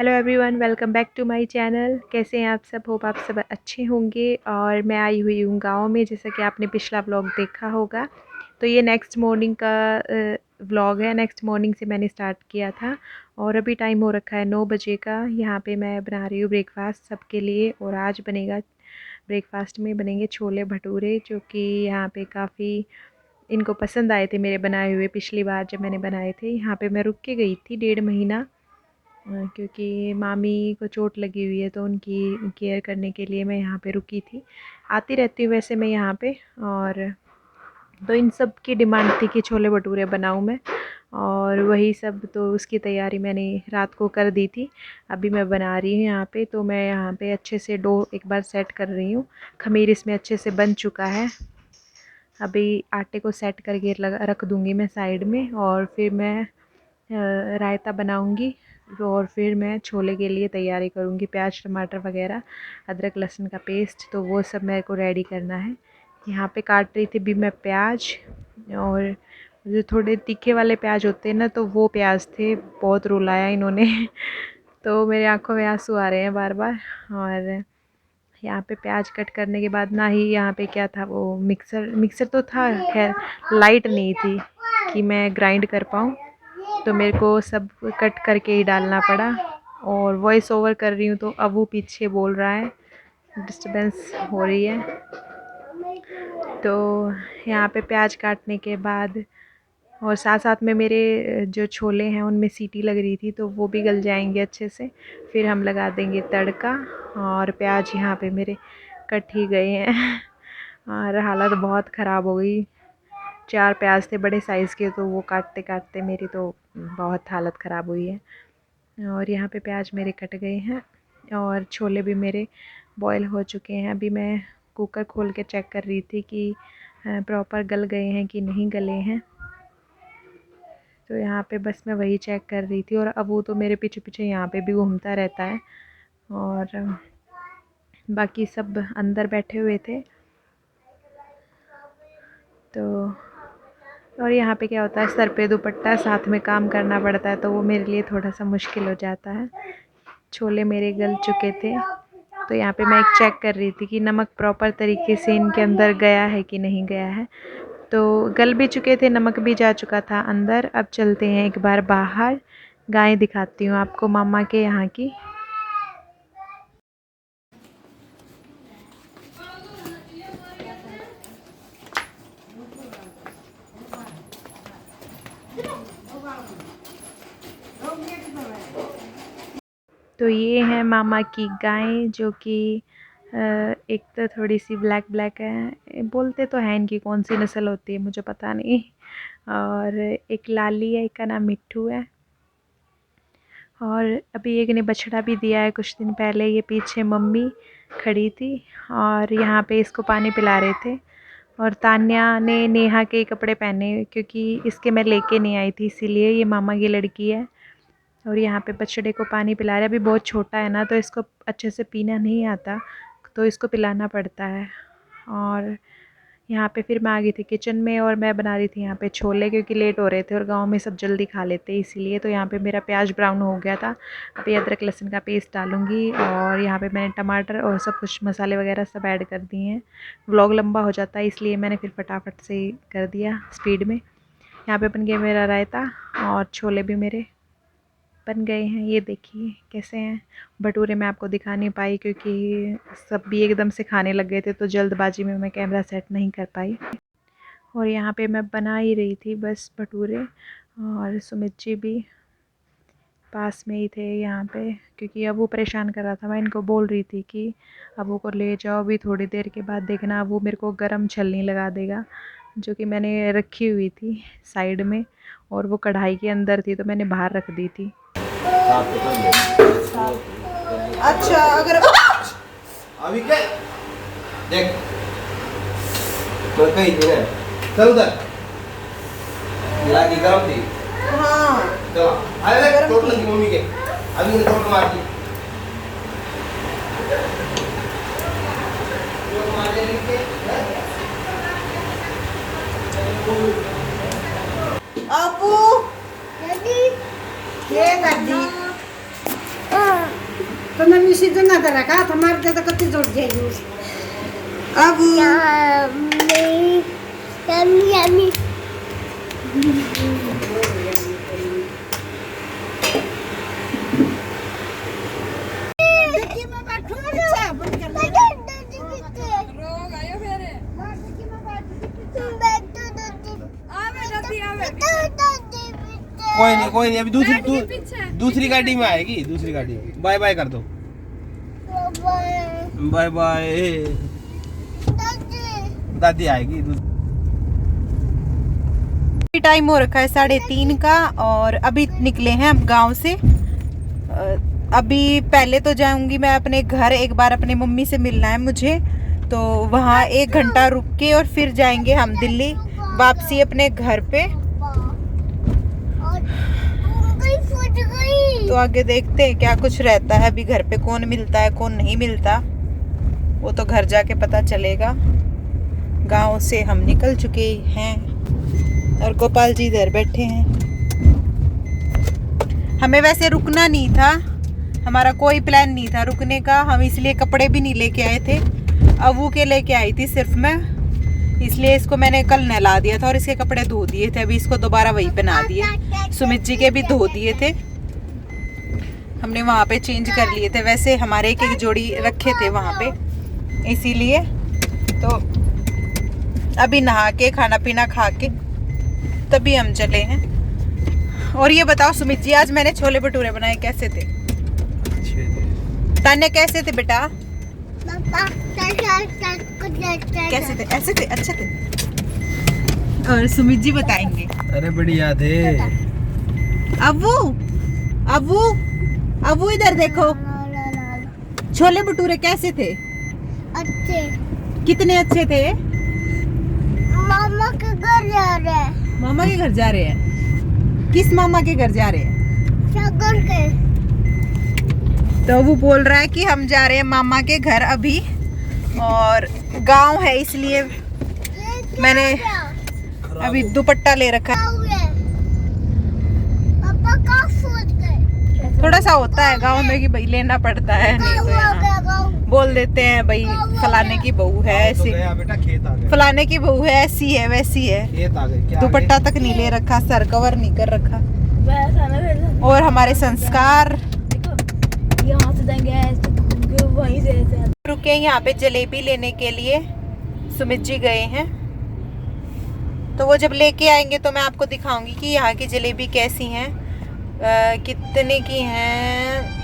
Hello everyone, welcome back to my channel. कैसे हैं आप सब? होप आप सब अच्छे होंगे। और मैं आई हुई हूँ गाँव में, जैसा कि आपने पिछला व्लॉग देखा होगा। तो ये नेक्स्ट मॉर्निंग का व्लॉग है। नेक्स्ट मॉर्निंग से मैंने स्टार्ट किया था और अभी टाइम हो रखा है 9 बजे का। यहाँ पे मैं बना रही हूँ ब्रेकफास्ट सबके लिए। और आज बनेगा ब्रेकफास्ट में बनेंगे छोले भटूरे, जो कि यहाँ पे काफ़ी इनको पसंद आए थे मेरे बनाए हुए। पिछली बार जब मैंने बनाए थे, यहाँ पे मैं रुक के गई थी 1.5 महीना, क्योंकि मामी को चोट लगी हुई है, तो उनकी केयर करने के लिए मैं यहाँ पे रुकी थी। आती रहती हूँ वैसे मैं यहाँ पे। और तो इन सब की डिमांड थी कि छोले भटूरे बनाऊँ मैं, और वही सब तो उसकी तैयारी मैंने रात को कर दी थी। अभी मैं बना रही हूँ यहाँ पे। तो मैं यहाँ पे अच्छे से डो एक बार सेट कर रही हूँ। खमीर इसमें अच्छे से बन चुका है। अभी आटे को सेट करके रख दूँगी मैं साइड में, और फिर मैं रायता बनाऊंगी। और फिर मैं छोले के लिए तैयारी करूंगी। प्याज टमाटर वगैरह, अदरक लहसुन का पेस्ट, तो वो सब मेरे को रेडी करना है। यहाँ पे काट रही थी भी मैं प्याज। और जो थोड़े तीखे वाले प्याज होते हैं ना, तो वो प्याज थे। बहुत रुलाया इन्होंने तो मेरे आंखों में आंसू आ रहे हैं बार बार। और यहाँ पे प्याज कट करने के बाद ना ही यहाँ पे क्या था, वो मिक्सर तो था, खैर लाइट नहीं थी कि मैं ग्राइंड कर पाऊँ। तो मेरे को सब कट करके ही डालना पड़ा। और वॉइस ओवर कर रही हूँ तो अब वो पीछे बोल रहा है, डिस्टर्बेंस हो रही है। तो यहाँ पे प्याज काटने के बाद और साथ साथ में मेरे जो छोले हैं उनमें सीटी लग रही थी, तो वो भी गल जाएंगे अच्छे से। फिर हम लगा देंगे तड़का। और प्याज यहाँ पे मेरे कट ही गए हैं और हालत बहुत ख़राब हो गई। 4 प्याज थे बड़े साइज़ के, तो वो काटते काटते मेरी तो बहुत हालत ख़राब हुई है। और यहाँ पे प्याज मेरे कट गए हैं और छोले भी मेरे बॉईल हो चुके हैं। अभी मैं कुकर खोल के चेक कर रही थी कि प्रॉपर गल गए हैं कि नहीं गले हैं। तो यहाँ पे बस मैं वही चेक कर रही थी। और अब वो तो मेरे पीछे पीछे यहाँ पे भी घूमता रहता है। और बाकी सब अंदर बैठे हुए थे। तो और यहाँ पे क्या होता है, सर पे दुपट्टा, साथ में काम करना पड़ता है, तो वो मेरे लिए थोड़ा सा मुश्किल हो जाता है। छोले मेरे गल चुके थे, तो यहाँ पे मैं एक चेक कर रही थी कि नमक प्रॉपर तरीके से इनके अंदर गया है कि नहीं गया है। तो गल भी चुके थे, नमक भी जा चुका था अंदर। अब चलते हैं एक बार बाहर, गाय दिखाती हूँ आपको मामा के यहाँ की। तो ये है मामा की गाय, जो कि एक तो थोड़ी सी ब्लैक ब्लैक है। बोलते तो हैं इनकी कौन सी नस्ल होती है मुझे पता नहीं। और एक लाली है, एक का नाम मिट्ठू है। और अभी एक ने बछड़ा भी दिया है कुछ दिन पहले। ये पीछे मम्मी खड़ी थी और यहाँ पे इसको पानी पिला रहे थे। और तान्या ने नेहा के कपड़े पहने, क्योंकि इसके मैं लेके नहीं आई थी, इसीलिए। ये मामा की लड़की है। और यहाँ पे बछड़े को पानी पिला रहे। अभी बहुत छोटा है ना, तो इसको अच्छे से पीना नहीं आता, तो इसको पिलाना पड़ता है। और यहाँ पे फिर मैं आ गई थी किचन में, और मैं बना रही थी यहाँ पे छोले, क्योंकि लेट हो रहे थे और गांव में सब जल्दी खा लेते इसीलिए। तो यहाँ पे मेरा प्याज ब्राउन हो गया था। अभी अदरक लहसुन का पेस्ट डालूँगी। और यहाँ पे मैंने टमाटर और सब कुछ मसाले वगैरह सब ऐड कर दिए हैं। व्लॉग लंबा हो जाता है, इसलिए मैंने फिर फटाफट से कर दिया स्पीड में। यहाँ पे बन गया मेरा रायता, और छोले भी मेरे बन गए हैं। ये देखिए कैसे हैं। भटूरे मैं आपको दिखा नहीं पाई, क्योंकि सब भी एकदम से खाने लग गए थे, तो जल्दबाजी में मैं कैमरा सेट नहीं कर पाई। और यहाँ पे मैं बना ही रही थी बस भटूरे। और सुमित जी भी पास में ही थे यहाँ पे, क्योंकि अब वो परेशान कर रहा था। मैं इनको बोल रही थी कि अबू को ले जाओ, भी थोड़ी देर के बाद देखना वो मेरे को गरम छलनी लगा देगा, जो कि मैंने रखी हुई थी साइड में। और वो कढ़ाई के अंदर थी, तो मैंने बाहर रख दी थी। अच्छा अगर अभी क्या देख तो कहीं थी ना, चल उधर गिरा की गरम थी। हाँ चलो अरे चोट लगी मम्मी के, अभी उन्हें चोट मार दी। अबू ये दादी तो मैं मिसी तो ना दे रखा हमारे तो कति जोड़ जाएगी अब कोई नहीं अभी दूसरी गाड़ी में आएगी, दूसरी गाड़ी में। बाय बाय कर दो, बाय बाय। दादी आएगी। टाइम हो रखा है 3:30 का और अभी निकले हैं हम गांव से। अभी पहले तो जाऊंगी मैं अपने घर, एक बार अपनी मम्मी से मिलना है मुझे, तो वहाँ 1 घंटा रुक के और फिर जाएंगे हम दिल्ली वापसी अपने घर पे। तो आगे देखते हैं क्या कुछ रहता है। अभी घर पे कौन मिलता है कौन नहीं मिलता वो तो घर जाके पता चलेगा। गांव से हम निकल चुके हैं और गोपाल जी इधर बैठे हैं। हमें वैसे रुकना नहीं था, हमारा कोई प्लान नहीं था रुकने का। हम इसलिए कपड़े भी नहीं लेके आए थे, अबू के लेके आई थी सिर्फ मैं, इसलिए इसको मैंने कल नहला दिया था और इसके कपड़े धो दिए थे। अभी इसको दोबारा वही पहना दिए। सुमित जी के भी धो दिए थे, हमने वहाँ पे चेंज कर लिए थे। वैसे हमारे एक जोड़ी रखे थे वहाँ पे, इसीलिए। तो अभी नहा के खाना पीना खा के तभी हम चले हैं। और ये बताओ सुमित जी, आज मैंने छोले भटूरे बनाए, कैसे थे? तान्या कैसे थे बेटा? कैसे थे? ऐसे थे? अच्छा थे? और सुमित जी बताएंगे। अरे बढ़िया थे। अबू अबू अबू इधर देखो, छोले भटूरे कैसे थे? अच्छे। कितने अच्छे थे? मामा के घर जा रहे हैं। मामा के घर जा रहे हैं? किस मामा के घर जा रहे हैं? सागर के। तो वो बोल रहा है कि हम जा रहे हैं मामा के घर अभी, और गांव है इसलिए मैंने अभी दुपट्टा ले रखा है। पापा का फूट गए। थोड़ा सा होता है गांव में कि भाई लेना पड़ता है, नहीं तो यहाँ बोल देते हैं भाई फलाने की बहू है ऐसी, बेटा खेत आ गए, फलाने की बहू है ऐसी है वैसी है। खेत आ गए। दुपट्टा तक नहीं ले रखा, सर कवर नहीं कर रखा। और हमारे संस्कार यहाँ से जाएंगे वहीं से रुके यहाँ पे जलेबी लेने के लिए। सुमित जी गए हैं, तो वो जब लेके आएंगे तो मैं आपको दिखाऊंगी कि यहाँ की जलेबी कैसी हैं, कितने की हैं।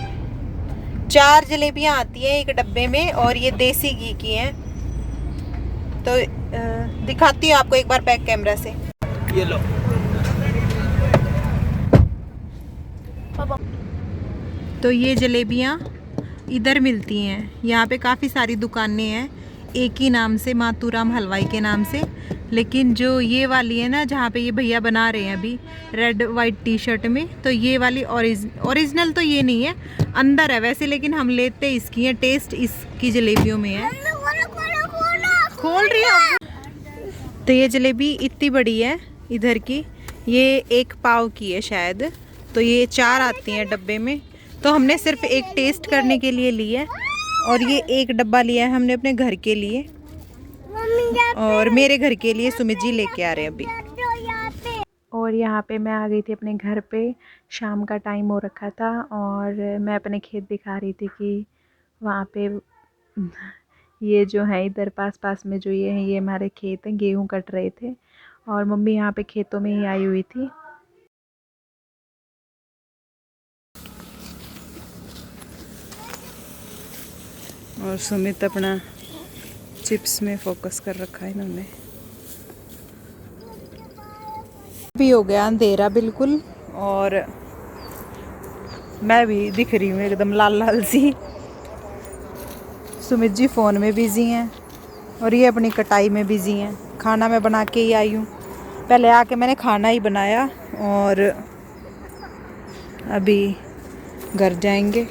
4 जलेबियाँ आती हैं एक डब्बे में और ये देसी घी की हैं। तो दिखाती हूँ आपको एक बार बैक कैमरा से। ये लो। तो ये जलेबियाँ इधर मिलती हैं, यहाँ पे काफ़ी सारी दुकानें हैं एक ही नाम से, मातूराम हलवाई के नाम से। लेकिन जो ये वाली है ना, जहाँ पे ये भैया बना रहे हैं अभी रेड वाइट टी शर्ट में, तो ये वाली ओरिजिनल तो ये नहीं है, अंदर है वैसे, लेकिन हम लेते इसकी है, टेस्ट इसकी जलेबियों में है। खोल रही हो? तो ये जलेबी इतनी बड़ी है इधर की, ये 1 पाव की है शायद। तो ये 4 आती हैं डब्बे में, तो हमने सिर्फ एक टेस्ट करने के लिए ली है, और ये 1 डब्बा लिया है हमने अपने घर के लिए और मेरे घर के लिए सुमित जी लेके आ रहे हैं अभी। और यहाँ पे मैं आ गई थी अपने घर पे, शाम का टाइम हो रखा था और मैं अपने खेत दिखा रही थी कि वहाँ पे ये जो है इधर पास में जो ये है, ये हमारे खेत हैं, गेहूँ कट रहे थे और मम्मी यहाँ पे खेतों में ही आई हुई थी। और सुमित अपना चिप्स में फोकस कर रखा है इन्होंने। भी हो गया अंधेरा बिल्कुल, और मैं भी दिख रही हूँ एकदम लाल लाल सी। सुमित जी फ़ोन में बिज़ी हैं और ये अपनी कटाई में बिज़ी हैं। खाना मैं बना के ही आई हूँ, पहले आके मैंने खाना ही बनाया और अभी घर जाएंगे।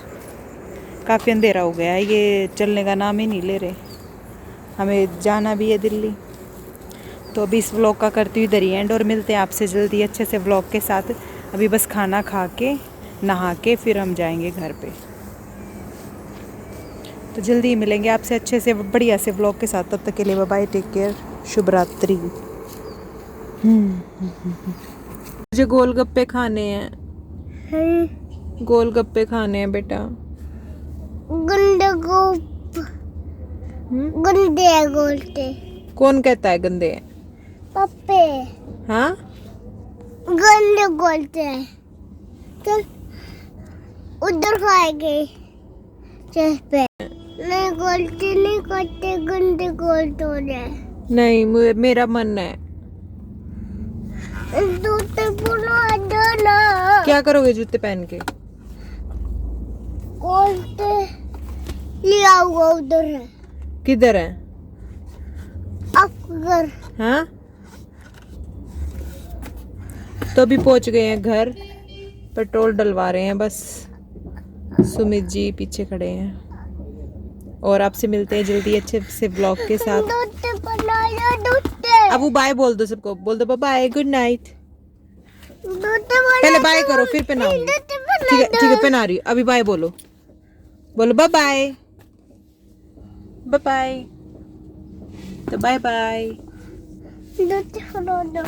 काफ़ी अंधेरा हो गया है, ये चलने का नाम ही नहीं ले रहे। हमें जाना भी है दिल्ली। तो अभी इस व्लॉग का करती हुई दरी एंड, और मिलते हैं आपसे जल्दी अच्छे से व्लॉग के साथ। अभी बस खाना खा के नहा के फिर हम जाएंगे घर पे। तो जल्दी ही मिलेंगे आपसे अच्छे से बढ़िया से व्लॉग के साथ। तब तक के लिए बाय बाय, टेक केयर, शुभ रात्रि। मुझे गोलगप्पे खाने हैं, गोलगप्पे खाने हैं बेटा। गंदे को गंदे बोलते। कौन कहता है गंदे हैं? पप्पे हाँ गंदे बोलते हैं। चल उधर खाएंगे चल पे। नहीं गलती नहीं करते, गंदे गोलते हो रहे। नहीं, मेरा मन है। जूते बुला दो ना। क्या करोगे जूते पहन के? गोलते लिया हुआ उधर है। किधर है? आपका घर। हाँ तो अभी पहुंच गए हैं घर, पेट्रोल डलवा रहे हैं बस। सुमित जी पीछे खड़े हैं और आपसे मिलते हैं जल्दी अच्छे से ब्लॉग के साथ। जूते बनाया जूते। अब वो बाय बोल दो सबको, बोल दो बाय, गुड नाइट। जूते बना पहले बाय करो फिर पहनाऊंगी। ठीक है पहना रही हूँ, अभी बाय बोलो, बोलो बाय बाय, बाय बाय, तो बाय बाय। जूते बना दो।